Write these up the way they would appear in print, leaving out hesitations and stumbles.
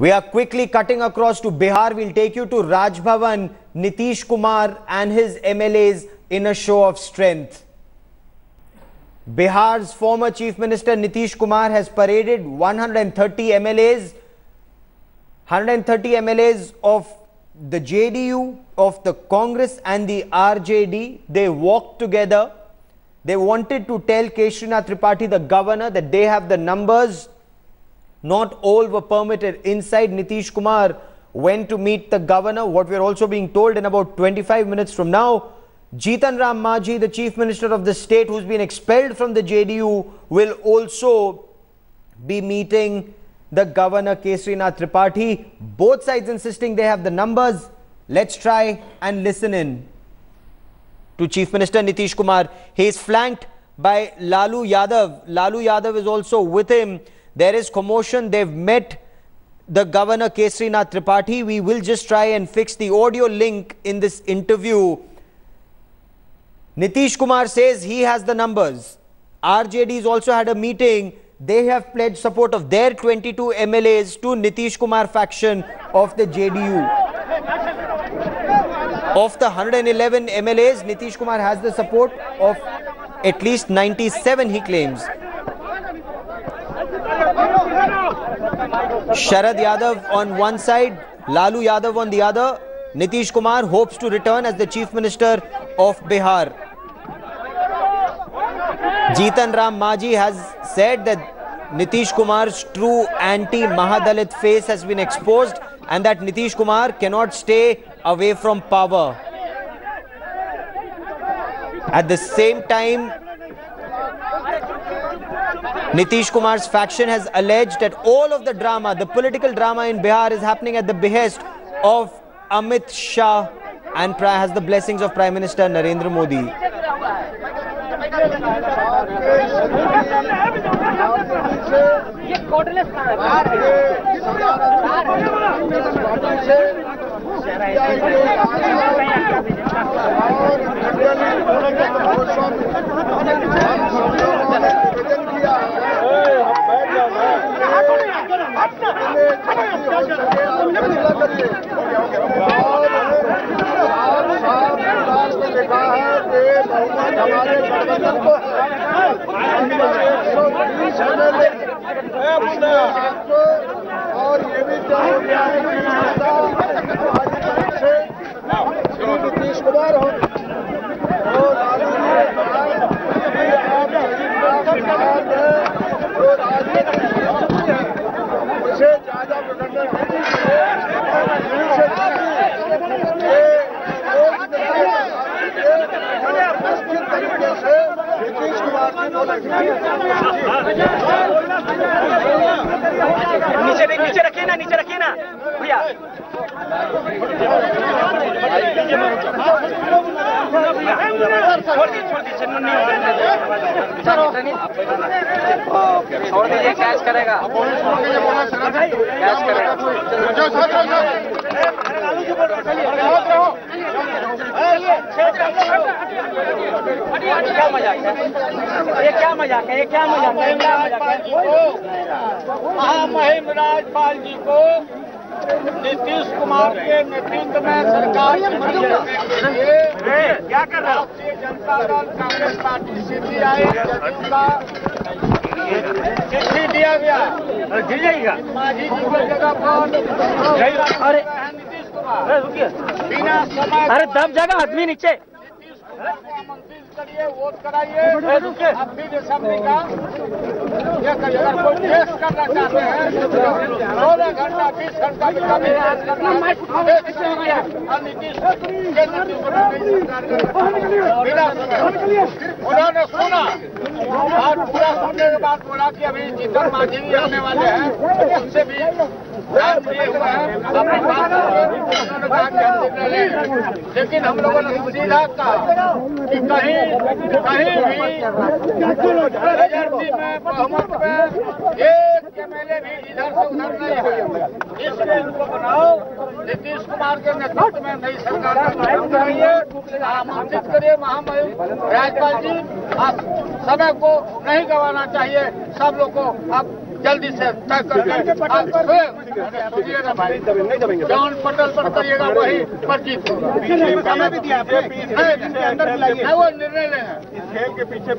We are quickly cutting across to Bihar. We'll take you to Raj Bhavan. Nitish Kumar and his MLAs in a show of strength. Bihar's former Chief Minister Nitish Kumar has paraded 130 MLAs. 130 MLAs of the JDU, of the Congress and the RJD. They walked together. They wanted to tell Keshrinath Tripathi, the governor, that they have the numbers. Not all were permitted inside. Nitish Kumar went to meet the governor. What we are also being told, in about 25 minutes from now, Jitan Ram Majhi, the Chief Minister of the state, who's been expelled from the JDU, will also be meeting the governor Keshrinath Tripathi. Both sides insisting they have the numbers. Let's try and listen in to Chief Minister Nitish Kumar. He is flanked by Lalu Yadav. Lalu Yadav is also with him. There is commotion. They've met the governor Keshrinath Tripathi. We will just try and fix the audio link in this interview. Nitish Kumar says he has the numbers. RJD's also had a meeting. They have pledged support of their 22 MLAs to Nitish Kumar faction of the JDU. Of the 111 MLAs, Nitish Kumar has the support of at least 97, he claims. Sharad Yadav on one side, Lalu Yadav on the other. Nitish Kumar hopes to return as the Chief Minister of Bihar. Jitan Ram Majhi has said that Nitish Kumar's true anti-Mahadalit face has been exposed and that Nitish Kumar cannot stay away from power. At the same time, Nitish Kumar's faction has alleged that all of the drama, the political drama in Bihar, is happening at the behest of Amit Shah and has the blessings of Prime Minister Narendra Modi. और ये भी नीतीश कुमार हो उसे ज्यादा नीतीश कुमार नीचे रखिए ना भैया। छोड़ दीजिए, कैच करेगा। क्या मजाक है ये? क्या मजाक है? महामहिम राज्यपाल जी को नीतीश कुमार के नेतृत्व में सरकार क्या कर रहा है? भारतीय जनता दल कांग्रेस पार्टी से भी आए, चिट्ठी दिया गया माझी जी की जगह पर। अरे नीतीश कुमार बिना समय, अरे दब जाएगा आदमी नीचे। आमंत्रित करिए, वोट कराइए। अब भी असेंबली का अगर कोई टेस्ट करना चाहते हैं 16 घंटा 20 घंटा करना नीतीश उन्होंने सुना और पूरा सुनने के बाद बोला कि अभी जीतन मांझी भी आने वाले हैं, उनसे भी लेकिन हम लोगों ने सीधा कहा कि कहीं भी मेजॉरिटी में, बहुमत में एक MLA भी इधर से उधर नहीं है। इसलिए इनको बनाओ, नीतीश कुमार के नेतृत्व में नई सरकार का गठन कराइए, आमंत्रित करिए महामहिम राज्यपाल जी। समय को नहीं गंवाना चाहिए, सब लोग को अब जल्दी से तय करके सुनिए ना भाई, जौन पटल पर करिएगा वही पर जीत समय भी दिया वो निर्णय लेना खेल के पीछे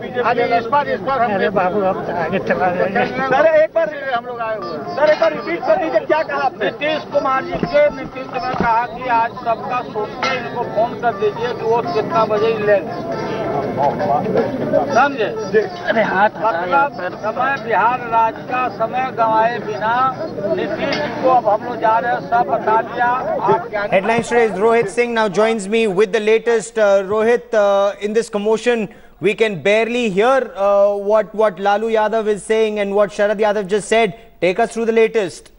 इस बार हम बाबू आगे चला जाएंगे। सर एक बार हम लोग आए हुए सर, एक बार रिपीट कर दीजिए क्या कहा आपने? नीतीश कुमार जी से नीतीश ने कहा कि आज सबका सोचते इनको फोन कर दीजिए कि वो कितना बजे ले समझे। अरे मतलब समय बिहार राज्य का समय गंवाए बिना नीतीश जी को अब हम लोग जा रहे हैं, सब बता दिया। Headlines today is Rohit Singh now joins me with the latest. Rohit, in this commotion, we can barely hear what Lalu Yadav is saying and what Sharad Yadav just said. Take us through the latest.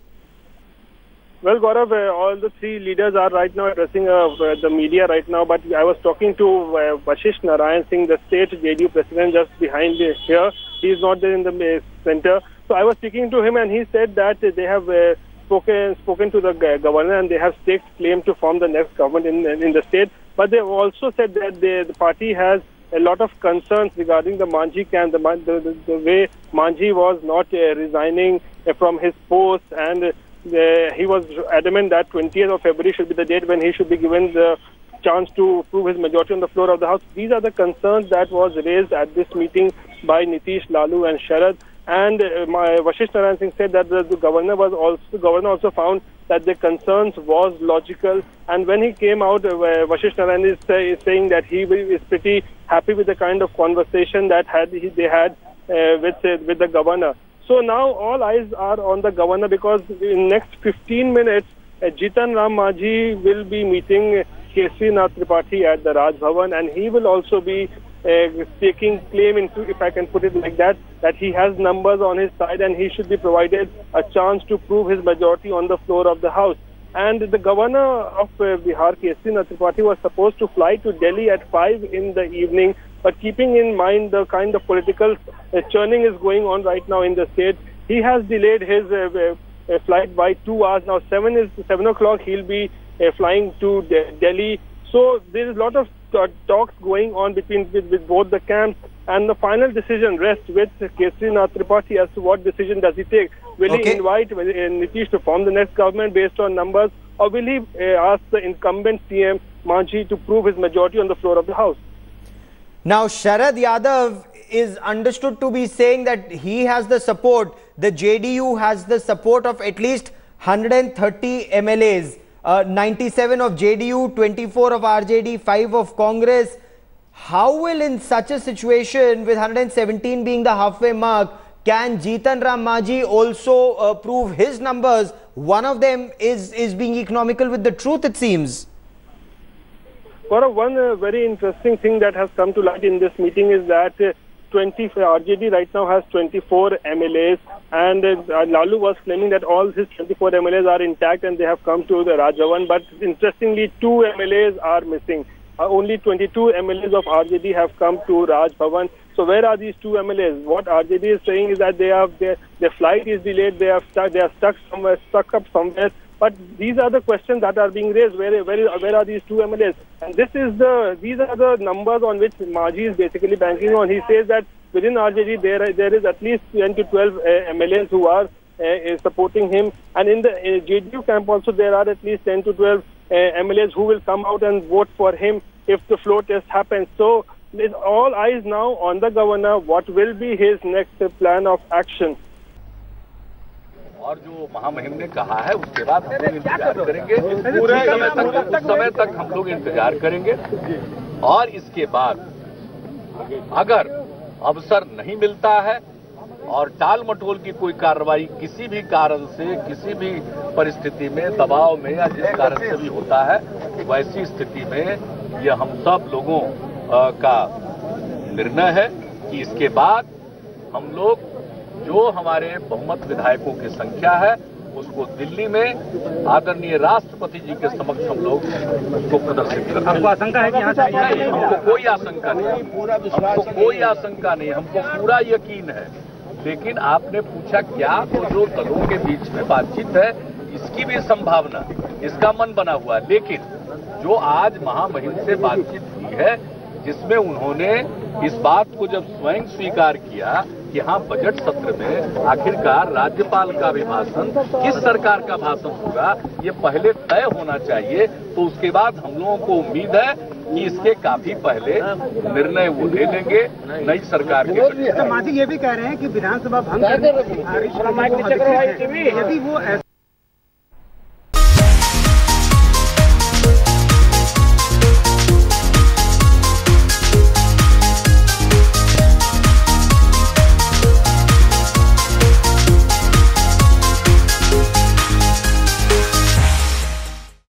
Well, Gaurav, all the three leaders are right now addressing the media right now. But I was talking to Vashisht Narayan Singh, the state JDU president, just behind here. He is not there in the center. So I was speaking to him, and he said that they have spoken to the governor, and they have staked claim to form the next government in the state. But they have also said that the party has a lot of concerns regarding the Manjhi camp, the way Manjhi was not resigning from his post, and he was adamant that 20th of February should be the date when he should be given the chance to prove his majority on the floor of the House. These are the concerns that was raised at this meeting by Nitish, Lalu and Sharad. And Vashisht Narayan Singh said that the governor also found that the concerns was logical. And when he came out, Vashisht Narayan is saying that he is pretty happy with the kind of conversation that they had with the governor. So now all eyes are on the governor, because in next 15 minutes, Jitan Ram Manjhi will be meeting Kesri Nath Tripathi at the Raj Bhavan, and he will also be taking claim into, if I can put it like that he has numbers on his side and he should be provided a chance to prove his majority on the floor of the House. And the governor of Bihar, Kesri Nath Tripathi, was supposed to fly to Delhi at 5 in the evening. But keeping in mind the kind of political churning is going on right now in the state, he has delayed his flight by 2 hours. Now 7 o'clock he'll be flying to Delhi. So there is a lot of talks going on with both the camps, and the final decision rests with Kesri Nath Tripathi as to what decision does he take. Will he invite Nitish to form the next government based on numbers, or will he ask the incumbent CM Manjhi to prove his majority on the floor of the House? Now, Sharad Yadav is understood to be saying that he has the support, the JDU has the support of at least 130 MLAs, 97 of JDU, 24 of RJD, 5 of Congress. How will, in such a situation, with 117 being the halfway mark, can Jitan Ram Manjhi also prove his numbers? One of them is being economical with the truth, it seems. One very interesting thing that has come to light in this meeting is that RJD right now has 24 MLAs, and Lalu was claiming that all his 24 MLAs are intact and they have come to the Raj Bhavan. But interestingly, 2 MLAs are missing. Only 22 MLAs of RJD have come to Raj Bhavan. So where are these 2 MLAs? What RJD is saying is that their flight is delayed. They are stuck up somewhere. But these are the questions that are being raised. Where are these 2 MLAs? And these are the numbers on which Manjhi is basically banking on. He says that within RJD there is at least 10 to 12 MLAs who are supporting him, and in the JDU camp also there are at least 10 to 12 MLAs who will come out and vote for him if the floor test happens. So there's all eyes now on the governor. What will be his next plan of action? और जो महामहिम ने कहा है उसके बाद हम लोग इंतजार करेंगे, उस समय तक हम लोग इंतजार करेंगे। और इसके बाद अगर अवसर नहीं मिलता है और टाल मटोल की कोई कार्रवाई किसी भी कारण से, किसी भी परिस्थिति में, दबाव में या जिस कारण से भी होता है, वैसी स्थिति में ये हम सब लोगों का निर्णय है कि इसके बाद हम लोग जो हमारे बहुमत विधायकों की संख्या है उसको दिल्ली में आदरणीय राष्ट्रपति जी के समक्ष हम लोग उसको प्रदर्शित करेंगे। हमको आशंका है कि यहाँ से हमको कोई आशंका नहीं, हमको कोई आशंका नहीं, हमको पूरा यकीन है। लेकिन आपने पूछा क्या, तो जो दलों के बीच में बातचीत है इसकी भी संभावना, इसका मन बना हुआ है। लेकिन जो आज महामहिम से बातचीत हुई है जिसमें उन्होंने इस बात को जब स्वयं स्वीकार किया कि हाँ, बजट सत्र में आखिरकार राज्यपाल का भी भाषण, किस सरकार का भाषण होगा, ये पहले तय होना चाहिए। तो उसके बाद हम लोगों को उम्मीद है कि इसके काफी पहले निर्णय वो ले लेंगे नई सरकार के। मांझी ये भी कह रहे हैं कि विधानसभा भंग करने की सिफारिश यदि वो